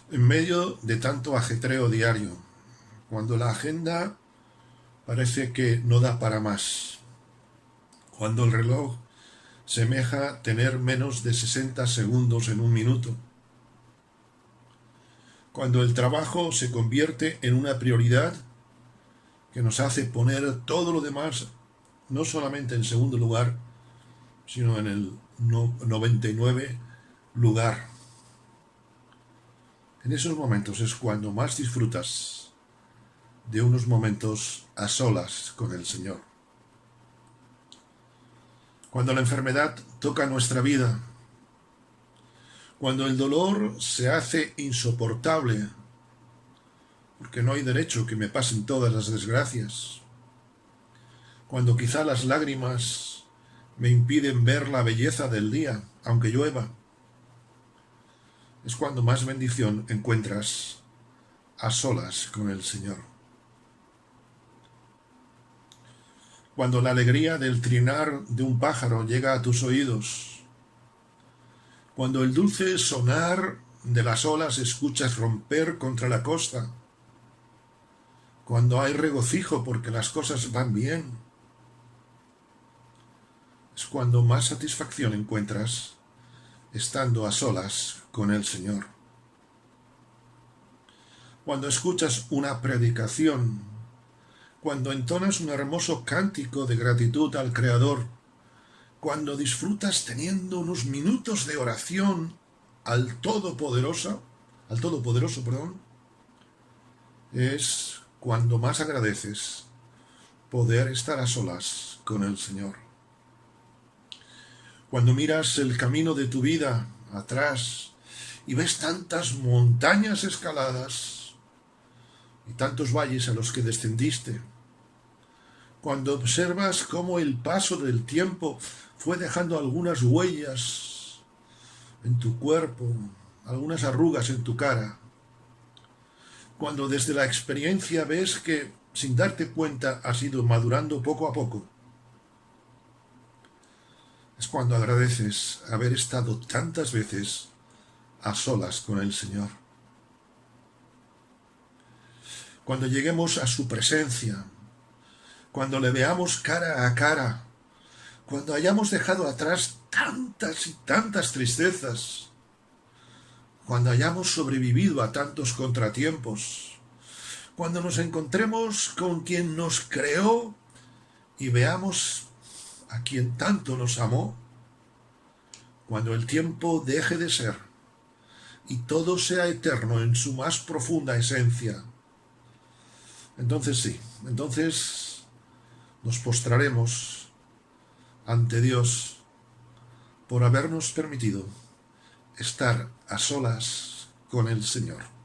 En medio de tanto ajetreo diario, cuando la agenda parece que no da para más, cuando el reloj semeja tener menos de 60 segundos en un minuto, cuando el trabajo se convierte en una prioridad que nos hace poner todo lo demás no solamente en segundo lugar, sino en el 99 lugar. En esos momentos es cuando más disfrutas de unos momentos a solas con el Señor. Cuando la enfermedad toca nuestra vida, cuando el dolor se hace insoportable, porque no hay derecho que me pasen todas las desgracias, cuando quizá las lágrimas me impiden ver la belleza del día, aunque llueva, es cuando más bendición encuentras a solas con el Señor. Cuando la alegría del trinar de un pájaro llega a tus oídos, cuando el dulce sonar de las olas escuchas romper contra la costa, cuando hay regocijo porque las cosas van bien, es cuando más satisfacción encuentras estando a solas con el Señor. Cuando escuchas una predicación, cuando entonas un hermoso cántico de gratitud al Creador, cuando disfrutas teniendo unos minutos de oración al Todopoderoso, es cuando más agradeces poder estar a solas con el Señor. Cuando miras el camino de tu vida atrás y ves tantas montañas escaladas y tantos valles a los que descendiste, cuando observas cómo el paso del tiempo fue dejando algunas huellas en tu cuerpo, algunas arrugas en tu cara, cuando desde la experiencia ves que sin darte cuenta has ido madurando poco a poco, es cuando agradeces haber estado tantas veces a solas con el Señor. Cuando lleguemos a su presencia, cuando le veamos cara a cara, cuando hayamos dejado atrás tantas y tantas tristezas, cuando hayamos sobrevivido a tantos contratiempos, cuando nos encontremos con quien nos creó y veamos a quien tanto nos amó, cuando el tiempo deje de ser y todo sea eterno en su más profunda esencia, entonces sí, entonces nos postraremos ante Dios por habernos permitido estar a solas con el Señor.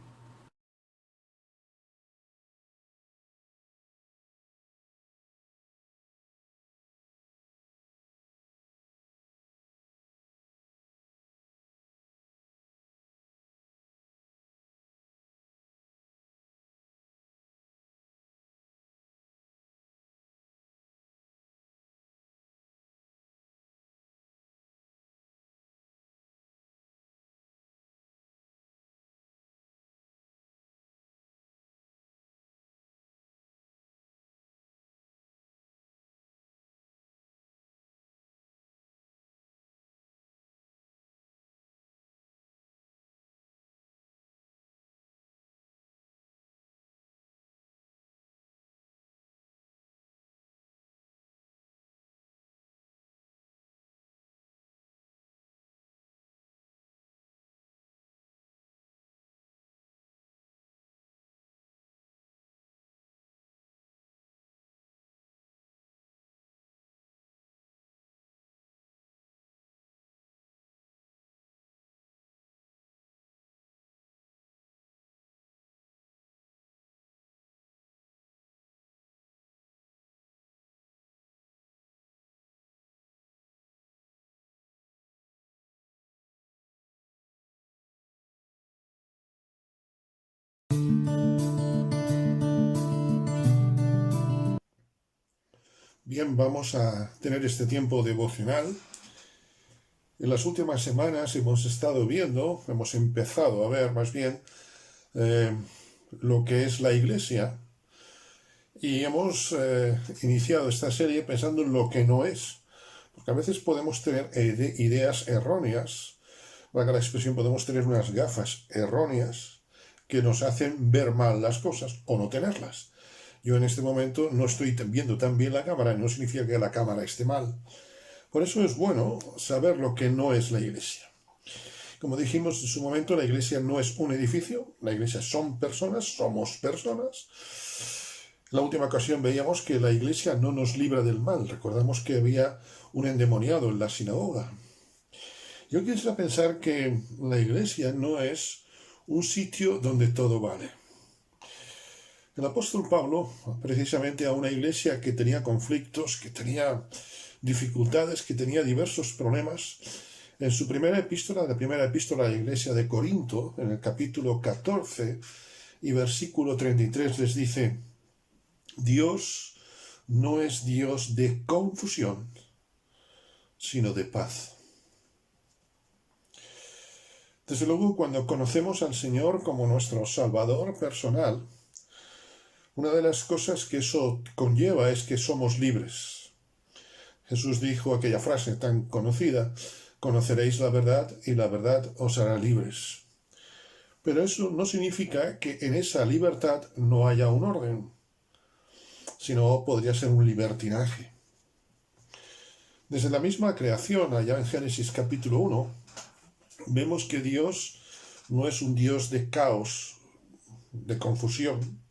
Bien, vamos a tener este tiempo devocional. En las últimas semanas hemos estado viendo, hemos empezado a ver más bien, eh, lo que es la Iglesia y hemos iniciado esta serie pensando en lo que no es. Porque a veces podemos tener ideas erróneas, valga la expresión, podemos tener unas gafas erróneas que nos hacen ver mal las cosas o no tenerlas. Yo en este momento no estoy viendo tan bien la cámara, no significa que la cámara esté mal. Por eso es bueno saber lo que no es la Iglesia. Como dijimos en su momento, la Iglesia no es un edificio, la Iglesia son personas, somos personas. La última ocasión veíamos que la Iglesia no nos libra del mal. Recordamos que había un endemoniado en la sinagoga. Yo quisiera pensar que la Iglesia no es un sitio donde todo vale. El apóstol Pablo, precisamente a una iglesia que tenía conflictos, que tenía dificultades, que tenía diversos problemas, en su primera epístola, la primera epístola a la iglesia de Corinto, en el capítulo 14 y versículo 33, les dice: Dios no es Dios de confusión, sino de paz. Desde luego, cuando conocemos al Señor como nuestro Salvador personal, una de las cosas que eso conlleva es que somos libres. Jesús dijo aquella frase tan conocida: conoceréis la verdad y la verdad os hará libres. Pero eso no significa que en esa libertad no haya un orden, sino podría ser un libertinaje. Desde la misma creación, allá en Génesis capítulo 1, vemos que Dios no es un Dios de caos, de confusión,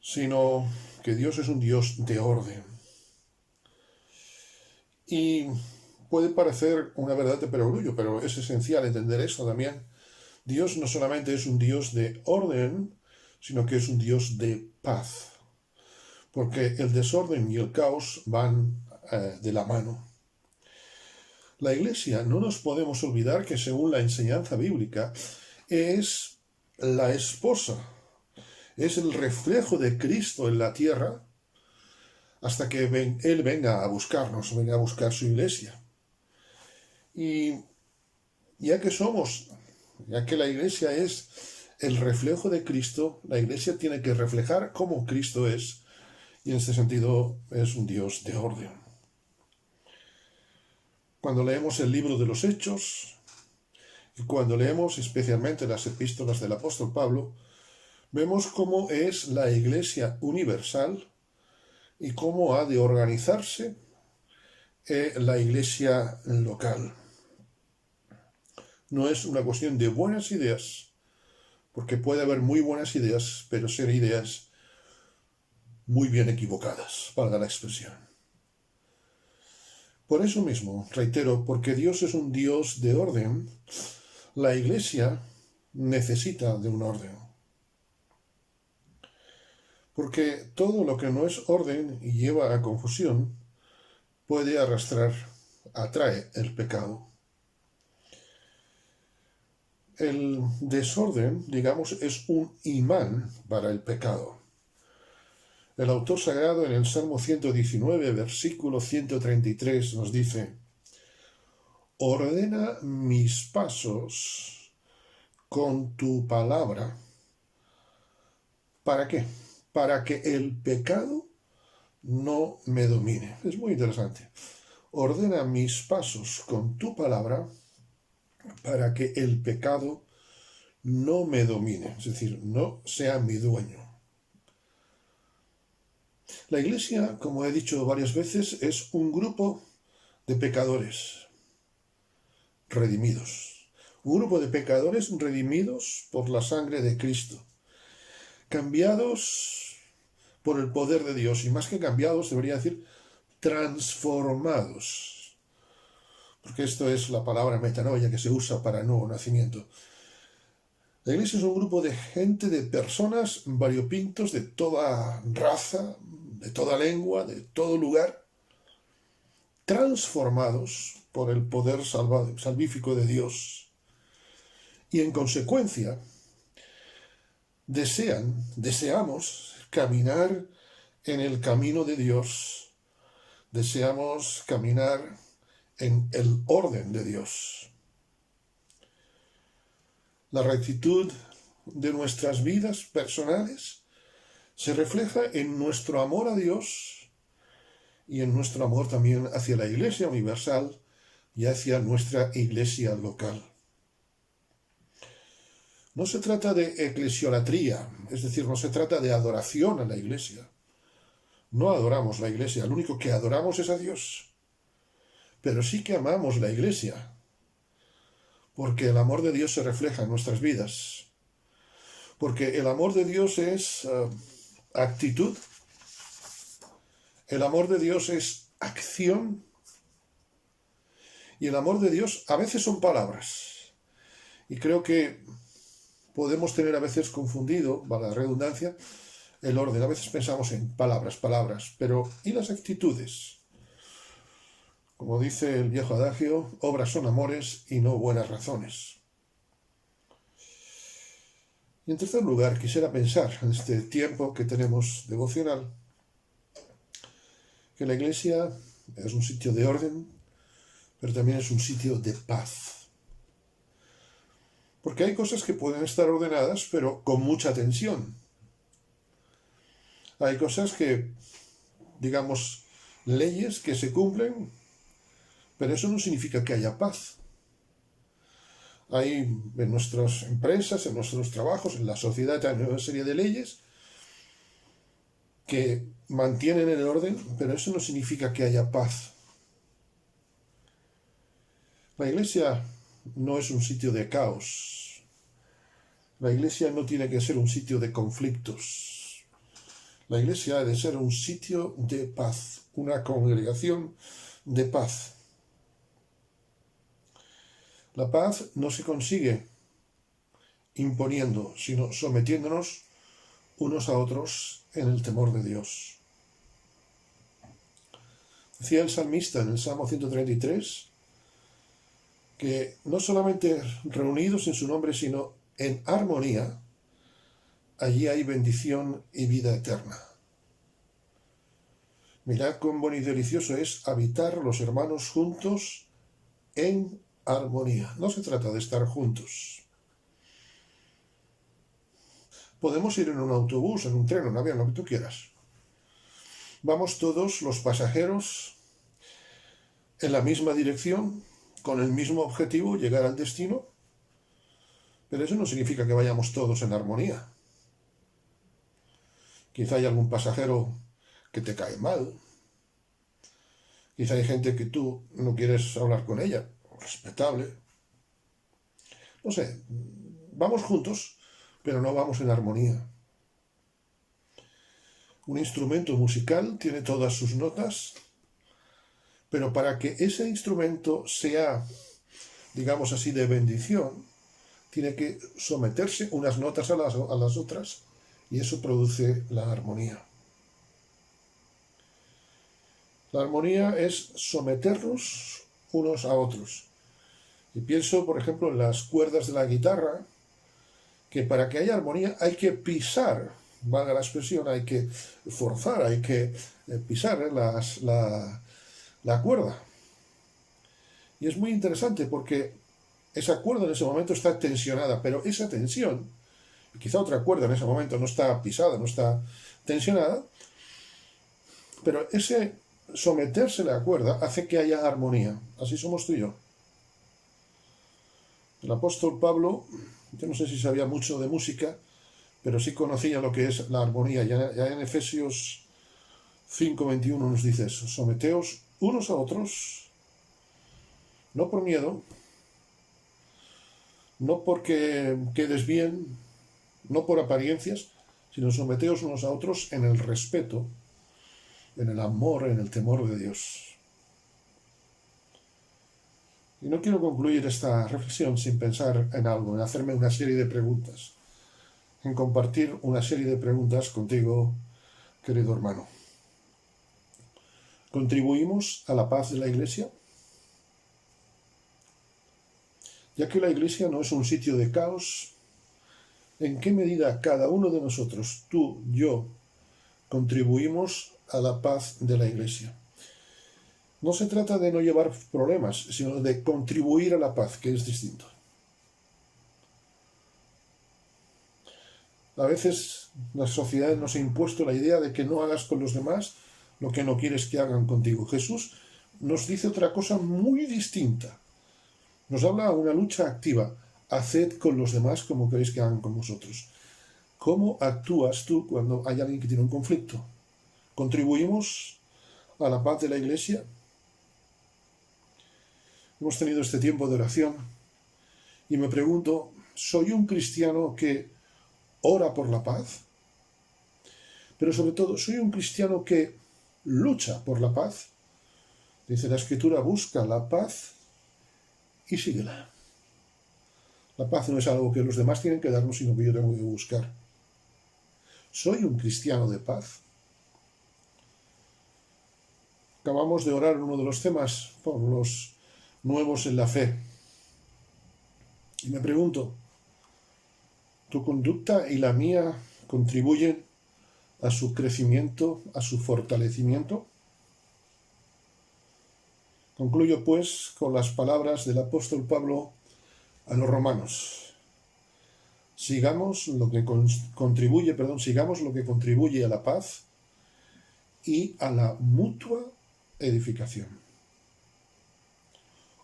sino que Dios es un Dios de orden. Y puede parecer una verdad de perogrullo, pero es esencial entender esto también. Dios no solamente es un Dios de orden, sino que es un Dios de paz. Porque el desorden y el caos van de la mano. La Iglesia, no nos podemos olvidar que según la enseñanza bíblica, es la esposa, es el reflejo de Cristo en la tierra hasta que Él venga a buscarnos, venga a buscar su Iglesia. Y ya que la Iglesia es el reflejo de Cristo, la Iglesia tiene que reflejar cómo Cristo es, y en este sentido es un Dios de orden. Cuando leemos el libro de los Hechos, y cuando leemos especialmente las epístolas del apóstol Pablo, vemos cómo es la Iglesia universal y cómo ha de organizarse la Iglesia local. No es una cuestión de buenas ideas, porque puede haber muy buenas ideas, pero ser ideas muy bien equivocadas, valga la expresión. Por eso mismo, reitero, porque Dios es un Dios de orden, la Iglesia necesita de un orden. Porque todo lo que no es orden y lleva a confusión puede atrae el pecado. El desorden, digamos, es un imán para el pecado. El autor sagrado en el Salmo 119, versículo 133 nos dice: ordena mis pasos con tu palabra. ¿Para qué? Para que el pecado no me domine. Es muy interesante. Ordena mis pasos con tu palabra para que el pecado no me domine, es decir, no sea mi dueño. La Iglesia, como he dicho varias veces, es un grupo de pecadores redimidos. Un grupo de pecadores redimidos por la sangre de Cristo. Cambiados por el poder de Dios. Y más que cambiados, debería decir transformados. Porque esto es la palabra metanoia que se usa para nuevo nacimiento. La Iglesia es un grupo de gente, de personas variopintos, de toda raza, de toda lengua, de todo lugar, transformados por el poder salvífico de Dios. Y en consecuencia, deseamos caminar en el camino de Dios. Deseamos caminar en el orden de Dios. La rectitud de nuestras vidas personales se refleja en nuestro amor a Dios y en nuestro amor también hacia la Iglesia universal y hacia nuestra Iglesia local. No se trata de eclesiolatría, es decir, no se trata de adoración a la Iglesia. No adoramos la Iglesia, lo único que adoramos es a Dios. Pero sí que amamos la Iglesia, porque el amor de Dios se refleja en nuestras vidas. Porque el amor de Dios es actitud, el amor de Dios es acción, y el amor de Dios a veces son palabras. Y creo que podemos tener a veces confundido, vale la redundancia, el orden. A veces pensamos en palabras, pero ¿y las actitudes? Como dice el viejo adagio, obras son amores y no buenas razones. Y en tercer lugar, quisiera pensar en este tiempo que tenemos devocional, que la Iglesia es un sitio de orden, pero también es un sitio de paz. Porque hay cosas que pueden estar ordenadas, pero con mucha tensión. Hay cosas que, digamos, leyes que se cumplen, pero eso no significa que haya paz. Hay en nuestras empresas, en nuestros trabajos, en la sociedad, hay una serie de leyes que mantienen el orden, pero eso no significa que haya paz. La Iglesia no es un sitio de caos. La Iglesia no tiene que ser un sitio de conflictos. La Iglesia ha de ser un sitio de paz, una congregación de paz. La paz no se consigue imponiendo, sino sometiéndonos unos a otros en el temor de Dios. Decía el salmista en el Salmo 133 que no solamente reunidos en su nombre, sino en armonía, allí hay bendición y vida eterna. Mirad cuán bueno y delicioso es habitar los hermanos juntos en armonía. No se trata de estar juntos. Podemos ir en un autobús, en un tren, en un avión, lo que tú quieras. Vamos todos los pasajeros en la misma dirección, con el mismo objetivo, llegar al destino, pero eso no significa que vayamos todos en armonía. Quizá hay algún pasajero que te cae mal, quizá hay gente que tú no quieres hablar con ella, respetable. No sé, vamos juntos, pero no vamos en armonía. Un instrumento musical tiene todas sus notas, pero para que ese instrumento sea, digamos así, de bendición, tiene que someterse unas notas a las otras, y eso produce la armonía. La armonía es someternos unos a otros. Y pienso, por ejemplo, en las cuerdas de la guitarra, que para que haya armonía hay que pisar, valga la expresión, hay que forzar, hay que pisar la cuerda. Y es muy interesante porque esa cuerda en ese momento está tensionada, pero esa tensión, quizá otra cuerda en ese momento no está pisada, no está tensionada, pero ese someterse a la cuerda hace que haya armonía. Así somos tú y yo. El apóstol Pablo, yo no sé si sabía mucho de música, pero sí conocía lo que es la armonía. Ya en Efesios 5:21 nos dice eso: someteos unos a otros, no por miedo, no porque quedes bien, no por apariencias, sino someteos unos a otros en el respeto, en el amor, en el temor de Dios. Y no quiero concluir esta reflexión sin pensar en algo, en hacerme una serie de preguntas, en compartir una serie de preguntas contigo, querido hermano. ¿Contribuimos a la paz de la Iglesia? Ya que la Iglesia no es un sitio de caos, ¿en qué medida cada uno de nosotros, tú, yo, contribuimos a la paz de la Iglesia? No se trata de no llevar problemas, sino de contribuir a la paz, que es distinto. A veces la sociedad nos ha impuesto la idea de que no hagas con los demás lo que no quieres que hagan contigo. Jesús nos dice otra cosa muy distinta. Nos habla de una lucha activa. Haced con los demás como queréis que hagan con vosotros. ¿Cómo actúas tú cuando hay alguien que tiene un conflicto? ¿Contribuimos a la paz de la Iglesia? Hemos tenido este tiempo de oración y me pregunto, ¿soy un cristiano que ora por la paz? Pero sobre todo, ¿soy un cristiano que lucha por la paz? Dice la Escritura, busca la paz y síguela. La paz no es algo que los demás tienen que darnos, sino que yo tengo que buscar. ¿Soy un cristiano de paz? Acabamos de orar uno de los temas por los nuevos en la fe. Y me pregunto, ¿tu conducta y la mía contribuyen a su crecimiento, a su fortalecimiento? Concluyo pues con las palabras del apóstol Pablo a los romanos. Sigamos lo que contribuye a la paz y a la mutua edificación.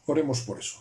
Oremos por eso.